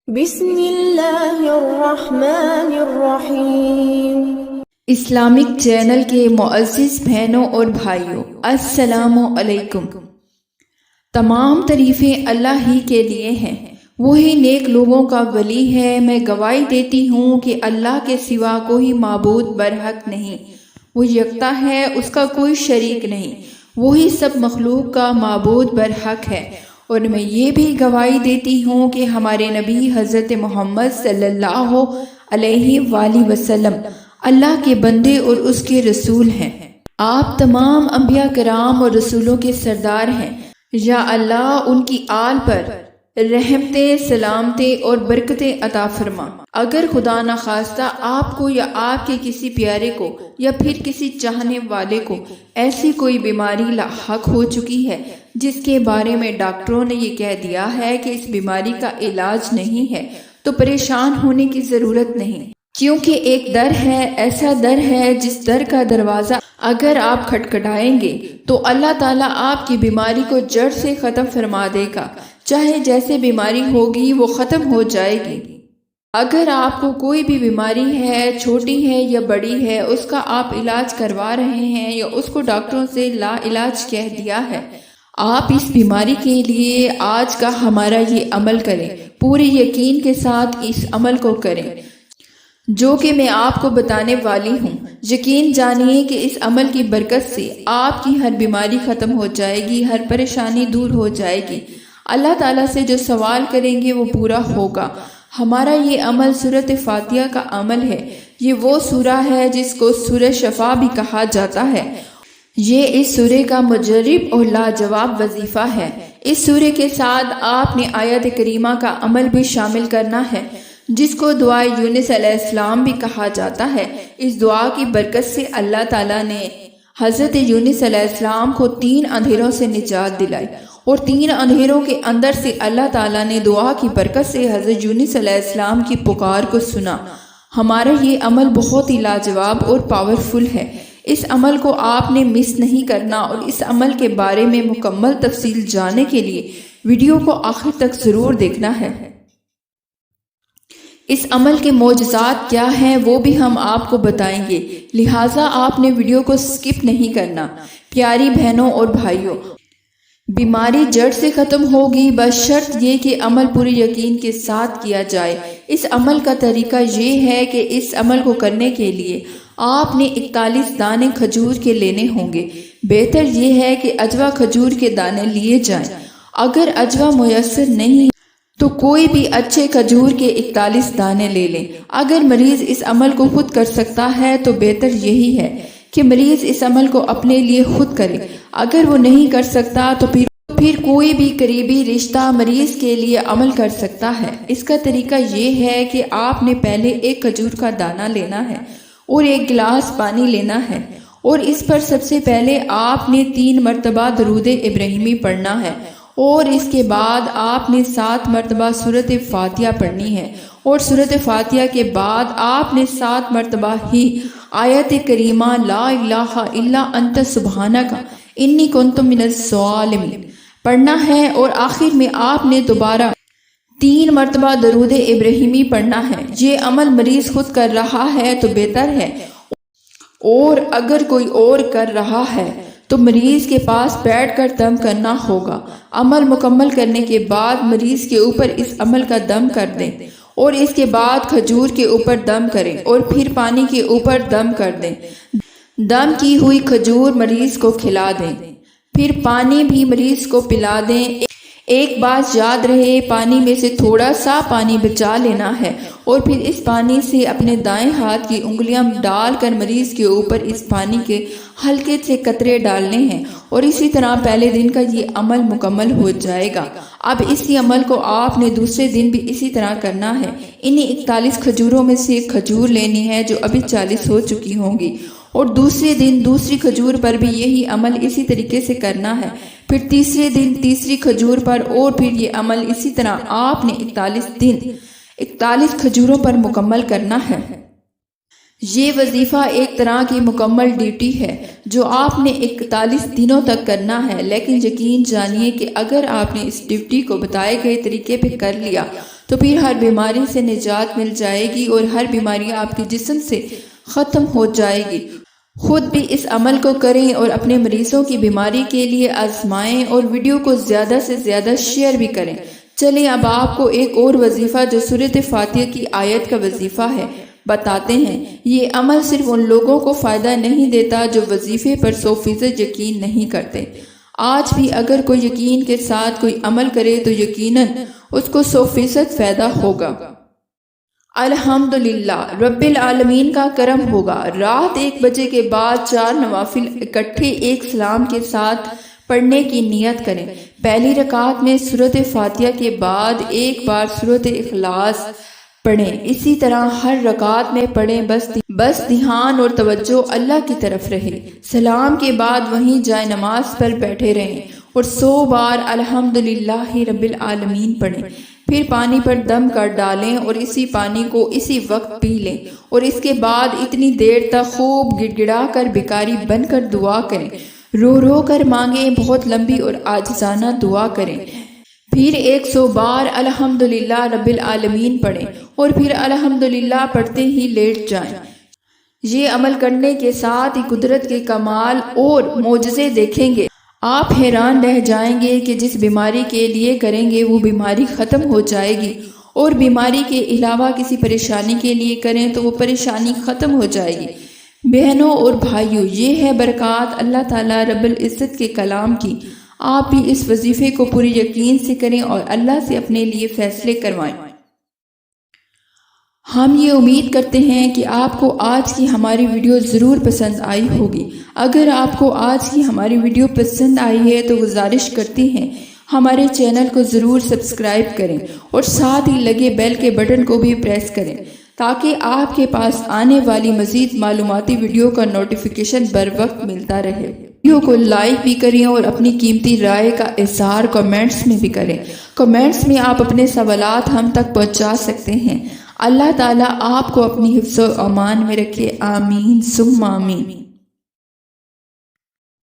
بسم اللہ الرحمن الرحیم۔ اسلامک چینل کے معزز بہنوں اور بھائیوں، السلام علیکم۔ تمام تعریفیں اللہ ہی کے لیے ہیں، وہی نیک لوگوں کا ولی ہے۔ میں گواہی دیتی ہوں کہ اللہ کے سوا کوئی معبود برحق نہیں، وہ یکتا ہے، اس کا کوئی شریک نہیں، وہی سب مخلوق کا معبود برحق ہے۔ اور میں یہ بھی گواہی دیتی ہوں کہ ہمارے نبی حضرت محمد صلی اللہ علیہ وآلہ وسلم اللہ کے بندے اور اس کے رسول ہیں۔ آپ تمام انبیاء کرام اور رسولوں کے سردار ہیں۔ یا اللہ ان کی آل پر رحمتیں، سلامتیں اور برکتیں عطا فرما۔ اگر خدا نخواستہ آپ کو یا آپ کے کسی پیارے کو یا پھر کسی چاہنے والے کو ایسی کوئی بیماری لاحق ہو چکی ہے جس کے بارے میں ڈاکٹروں نے یہ کہہ دیا ہے کہ اس بیماری کا علاج نہیں ہے، تو پریشان ہونے کی ضرورت نہیں، کیونکہ ایک در ہے، ایسا در ہے جس در کا دروازہ اگر آپ کھٹکھٹائیں گے تو اللہ تعالیٰ آپ کی بیماری کو جڑ سے ختم فرما دے گا، چاہے جیسے بیماری ہوگی وہ ختم ہو جائے گی۔ اگر آپ کو کوئی بھی بیماری ہے، چھوٹی ہے یا بڑی ہے، اس کا آپ علاج کروا رہے ہیں یا اس کو ڈاکٹروں سے لا علاج کہہ دیا ہے، آپ اس بیماری کے لیے آج کا ہمارا یہ عمل کریں، پورے یقین کے ساتھ اس عمل کو کریں جو کہ میں آپ کو بتانے والی ہوں۔ یقین جانیے کہ اس عمل کی برکت سے آپ کی ہر بیماری ختم ہو جائے گی، ہر پریشانی دور ہو جائے گی، اللہ تعالیٰ سے جو سوال کریں گے وہ پورا ہوگا۔ ہمارا یہ عمل سورۃ فاتحہ کا عمل ہے۔ یہ وہ سورہ ہے جس کو سورہ شفا بھی کہا جاتا ہے۔ یہ اس سورے کا مجرب اور لاجواب وظیفہ ہے۔ اس سورے کے ساتھ آپ نے آیت کریمہ کا عمل بھی شامل کرنا ہے جس کو دعا یونس علیہ السلام بھی کہا جاتا ہے۔ اس دعا کی برکت سے اللہ تعالیٰ نے حضرت یونس علیہ السلام کو 3 اندھیروں سے نجات دلائی، اور 3 اندھیروں کے اندر سے اللہ تعالیٰ نے دعا کی برکت سے حضرت یونس علیہ السلام کی پکار کو سنا۔ ہمارا یہ عمل بہت ہی لاجواب اور پاورفل ہے۔ اس عمل کو آپ نے مس نہیں کرنا، اور اس عمل کے بارے میں مکمل تفصیل جاننے کے لیے ویڈیو کو آخر تک ضرور دیکھنا ہے۔ اس عمل کے معجزات کیا ہیں وہ بھی ہم آپ کو بتائیں گے، لہٰذا آپ نے ویڈیو کو سکپ نہیں کرنا۔ پیاری بہنوں اور بھائیوں، بیماری جڑ سے ختم ہوگی بس شرط یہ کہ عمل پورے یقین کے ساتھ کیا جائے۔ اس عمل کا طریقہ یہ ہے کہ اس عمل کو کرنے کے لیے آپ نے 41 دانے کھجور کے لینے ہوں گے۔ بہتر یہ ہے کہ اجوا کھجور کے دانے لیے جائیں۔ اگر اجوا میسر نہیں تو کوئی بھی اچھے کھجور کے 41 دانے لے لیں۔ اگر مریض اس عمل کو خود کر سکتا ہے تو بہتر یہی ہے کہ مریض اس عمل کو اپنے لیے خود کرے۔ اگر وہ نہیں کر سکتا تو پھر کوئی بھی قریبی رشتہ مریض کے لیے عمل کر سکتا ہے۔ اس کا طریقہ یہ ہے کہ آپ نے پہلے 1 کھجور کا دانہ لینا ہے اور 1 گلاس پانی لینا ہے، اور اس پر سب سے پہلے آپ نے 3 مرتبہ درود ابراہیمی پڑھنا ہے، اور اس کے بعد آپ نے 7 مرتبہ سورۃ فاتحہ پڑھنی ہے، اور سورۃ فاتحہ کے بعد آپ نے 7 مرتبہ ہی آیت کریمہ لا الہ الا انت سبحانک انی کنت من الظالمین پڑھنا ہے، اور آخر میں آپ نے دوبارہ 3 مرتبہ درود ابراہیمی پڑھنا ہے۔ یہ عمل مریض خود کر رہا ہے تو بہتر ہے، اور اگر کوئی اور کر رہا ہے تو مریض کے پاس بیٹھ کر دم کرنا ہوگا۔ عمل مکمل کرنے کے بعد مریض کے اوپر اس عمل کا دم کر دیں، اور اس کے بعد کھجور کے اوپر دم کریں، اور پھر پانی کے اوپر دم کر دیں۔ دم کی ہوئی کھجور مریض کو کھلا دیں، پھر پانی بھی مریض کو پلا دیں۔ ایک بات یاد رہے، پانی میں سے تھوڑا سا پانی بچا لینا ہے، اور پھر اس پانی سے اپنے دائیں ہاتھ کی انگلیاں ڈال کر مریض کے اوپر اس پانی کے ہلکے سے قطرے ڈالنے ہیں، اور اسی طرح پہلے دن کا یہ عمل مکمل ہو جائے گا۔ اب اسی عمل کو آپ نے دوسرے دن بھی اسی طرح کرنا ہے۔ انہی 41 کھجوروں میں سے 1 کھجور لینی ہے جو ابھی 40 ہو چکی ہوں گی، اور دوسرے دن دوسری کھجور پر بھی یہی عمل اسی طریقے سے کرنا ہے، پھر تیسرے دن تیسری کھجور پر، اور پھر یہ عمل اسی طرح آپ نے 41 دن 41 کھجوروں پر مکمل کرنا ہے۔ یہ وظیفہ ایک طرح کی مکمل ڈیوٹی ہے جو آپ نے 41 دنوں تک کرنا ہے، لیکن یقین جانیے کہ اگر آپ نے اس ڈیوٹی کو بتائے گئے طریقے پہ کر لیا تو پھر ہر بیماری سے نجات مل جائے گی اور ہر بیماری آپ کے جسم سے ختم ہو جائے گی۔ خود بھی اس عمل کو کریں اور اپنے مریضوں کی بیماری کے لیے آزمائیں اور ویڈیو کو زیادہ سے زیادہ شیئر بھی کریں۔ چلیں اب آپ کو ایک اور وظیفہ جو سورۃ فاتحہ کی آیت کا وظیفہ ہے بتاتے ہیں۔ یہ عمل صرف ان لوگوں کو فائدہ نہیں دیتا جو وظیفے پر 100% یقین نہیں کرتے۔ آج بھی اگر کوئی یقین کے ساتھ کوئی عمل کرے تو یقیناً اس کو 100% فائدہ ہوگا۔ الحمدللہ رب العالمین کا کرم ہوگا۔ رات 1 بجے کے بعد 4 نوافل اکٹھے ایک سلام کے ساتھ پڑھنے کی نیت کریں۔ پہلی رکعت میں سورۃ فاتحہ کے بعد ایک بار سورۃ اخلاص پڑھیں۔ اسی طرح ہر رکعت میں پڑھیں، بس دھیان اور توجہ اللہ کی طرف رہے۔ سلام کے بعد وہیں جائے نماز پر بیٹھے رہیں اور 100 بار الحمدللہ رب العالمین پڑھیں۔ پھر پانی پر دم کر ڈالیں اور اسی پانی کو اسی وقت پی لیں اور اس کے بعد اتنی دیر تک خوب گڑ گڑا کر بھکاری بن کر دعا کریں۔ رو رو کر مانگیں، بہت لمبی اور عاجزانہ دعا کریں۔ پھر 100 بار الحمدللہ رب العالمین پڑھیں اور پھر الحمدللہ پڑھتے ہی لیٹ جائیں۔ یہ عمل کرنے کے ساتھ ہی قدرت کے کمال اور معجزے دیکھیں گے۔ آپ حیران رہ جائیں گے کہ جس بیماری کے لیے کریں گے وہ بیماری ختم ہو جائے گی، اور بیماری کے علاوہ کسی پریشانی کے لیے کریں تو وہ پریشانی ختم ہو جائے گی۔ بہنوں اور بھائیوں، یہ ہے برکات اللہ تعالیٰ رب العزت کے کلام کی۔ آپ بھی اس وظیفے کو پوری یقین سے کریں اور اللہ سے اپنے لیے فیصلے کروائیں۔ ہم یہ امید کرتے ہیں کہ آپ کو آج کی ہماری ویڈیو ضرور پسند آئی ہوگی۔ اگر آپ کو آج کی ہماری ویڈیو پسند آئی ہے تو گزارش کرتے ہیں ہمارے چینل کو ضرور سبسکرائب کریں اور ساتھ ہی لگے بیل کے بٹن کو بھی پریس کریں تاکہ آپ کے پاس آنے والی مزید معلوماتی ویڈیو کا نوٹیفیکیشن بر وقت ملتا رہے۔ ویڈیو کو لائک بھی کریں اور اپنی قیمتی رائے کا اظہار کمنٹس میں بھی کریں۔ کمنٹس میں آپ اپنے سوالات ہم تک پہنچا سکتے ہیں۔ اللہ تعالیٰ آپ کو اپنی حفظ و امان میں رکھے، آمین ثم آمین۔